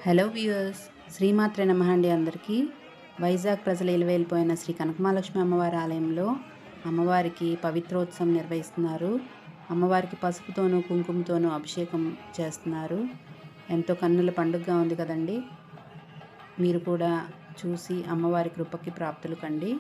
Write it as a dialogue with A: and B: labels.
A: Hello viewers, శ్రీమాత్రే నమః అండి అందరికీ. వైజాగ్ ప్రజలు ఇలవేలిపోయిన శ్రీ కనకమహాలక్ష్మి అమ్మవారి ఆలయంలో అమ్మవారికి పవిత్రోత్సవం నిర్వహిస్తున్నారు. అమ్మవారికి పసుపుతోనూ కుంకుమతోనూ అభిషేకం చేస్తున్నారు. ఎంతో కన్నుల పండుగగా ఉంది కదండి. మీరు కూడా చూసి అమ్మవారి కృపకి ప్రాప్తులు కండి.